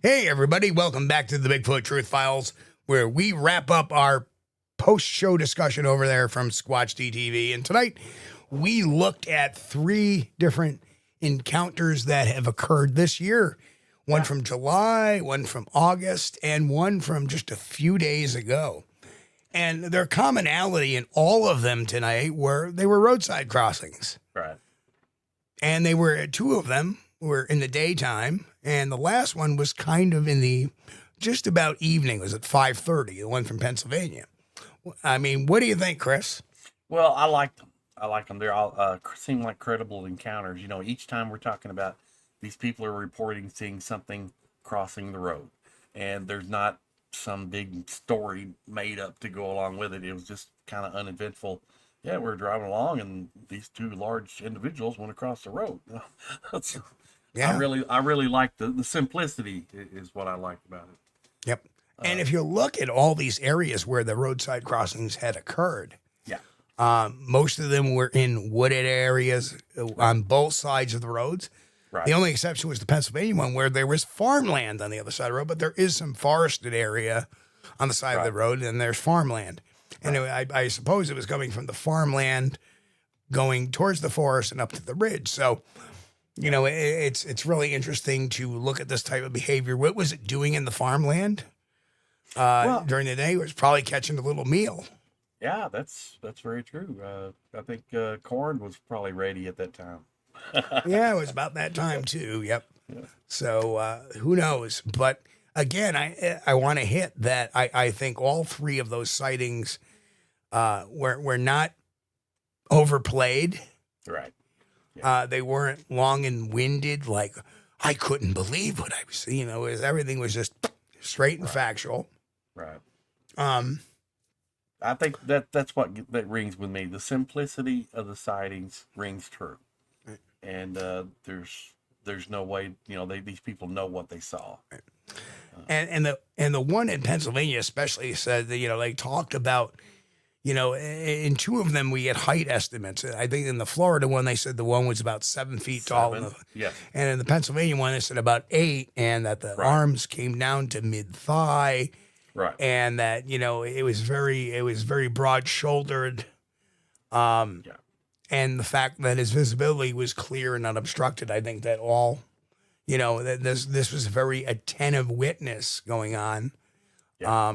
Hey, everybody, welcome back to the Bigfoot Truth Files, where we wrap up our post show discussion over there from Squatch DTV. And tonight, we looked at three different encounters that have occurred this year one from July, one from August, and one from just a few days ago. And their commonality in all of them tonight were they were roadside crossings. Right. And they were two of them were in the daytime, and the last one was kind of in the just about evening. It was at 5:30. The one from Pennsylvania. I mean, what do you think, Chris? Well, I like them. I like them. They're all seem like credible encounters. You know, each time we're talking about these people are reporting seeing something crossing the road, and there's not some big story made up to go along with it. It was just kind of uneventful. Yeah, we're driving along, and these two large individuals went across the road. That's, Yeah. I really like the simplicity is what I like about it. Yep. And if you look at all these areas where the roadside crossings had occurred, Yeah. most of them were in wooded areas on both sides of the roads. Right. The only exception was the Pennsylvania one where there was farmland on the other side of the road, but there is some forested area on the side of the road, and there's farmland. And I suppose it was coming from the farmland going towards the forest and up to the ridge. So, you know, it's really interesting to look at this type of behavior. What was it doing in the farmland during the day? It was probably catching a little meal. Yeah, that's very true. I think corn was probably ready at that time. Yeah, it was about that time too. Yep. So who knows? But again, I want to hit that I think all three of those sightings were not overplayed. Right. They weren't long and winded. Like I couldn't believe what I was seeing. You know, everything was just straight and factual. Right. Um, I think that's what that rings with me. The simplicity of the sightings rings true, and there's no way these people know what they saw. and the one in Pennsylvania especially said that they talked about. In two of them, we get height estimates. I think in the Florida one, they said the one was about 7 feet tall. Yes. And in the Pennsylvania one, they said about 8, and that the arms came down to mid-thigh. Right. And that, it was very broad-shouldered. And the fact that his visibility was clear and unobstructed, I think that all, that this was a very attentive witness going on. Yeah.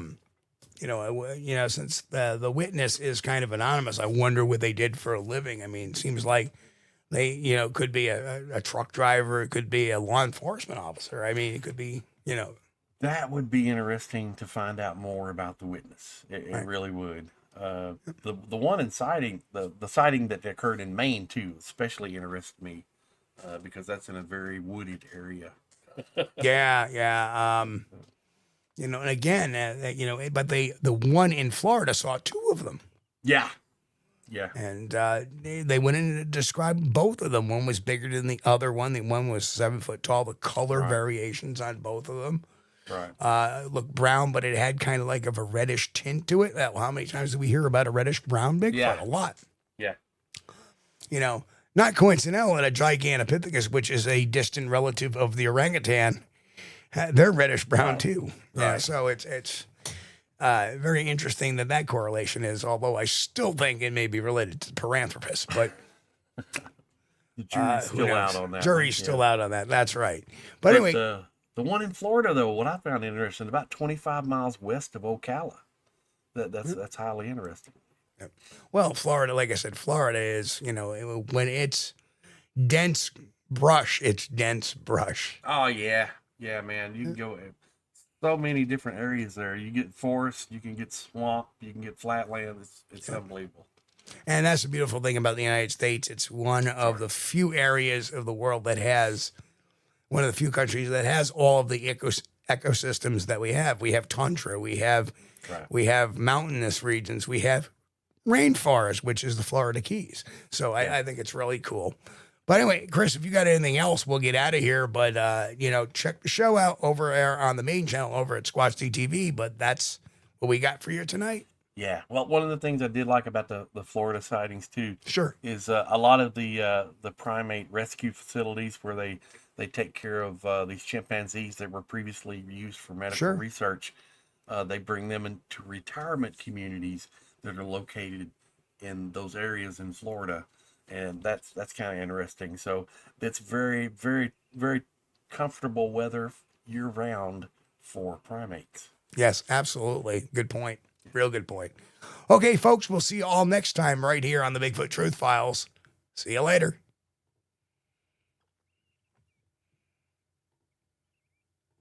Since the witness is kind of anonymous, I wonder what they did for a living. I mean, it seems like they, could be a truck driver, it could be a law enforcement officer. I mean, it could be, That would be interesting to find out more about the witness. It really would. The one in sighting, the sighting that occurred in Maine too, especially interested me because that's in a very wooded area. Yeah. And again, but the one in Florida saw two of them. Yeah. And they went in and described both of them. One was bigger than the other one. The one was 7 foot tall. The color variations on both of them. Right. Looked brown, but it had kind of like a reddish tint to it. How many times do we hear about a reddish brown Bigfoot? Yeah. A lot. Yeah. Not coincidental that a Gigantopithecus, which is a distant relative of the orangutan, they're reddish brown too. Yeah, so it's very interesting that correlation is. Although I still think it may be related to Paranthropus, but The jury's still out on that. Jury's still out on that. That's right. But anyway, the one in Florida, though, what I found interesting, about 25 miles west of Ocala. That's highly interesting. well, Florida, like I said, Florida is when it's dense brush, it's dense brush. Oh yeah, man. You can go so many different areas there. You get forest, you can get swamp, you can get flatland. It's unbelievable. And that's the beautiful thing about the United States. It's one of the few areas of the world that has, one of the few countries that has all of the ecosystems that we have. We have tundra, we have mountainous regions, we have rainforest, which is the Florida Keys. So I think it's really cool. But anyway, Chris, if you got anything else, we'll get out of here. But, check the show out over there on the main channel over at Squatch TV. But that's what we got for you tonight. Yeah. Well, one of the things I did like about the Florida sightings too, Sure. is a lot of the primate rescue facilities where they They take care of these chimpanzees that were previously used for medical Sure. research. They bring them into retirement communities that are located in those areas in Florida, and that's kind of interesting. So it's very, very, very comfortable weather year round for primates. Yes, absolutely. Good point. Real good point. Okay, folks, we'll see you all next time right here on the Bigfoot Truth Files. See you later.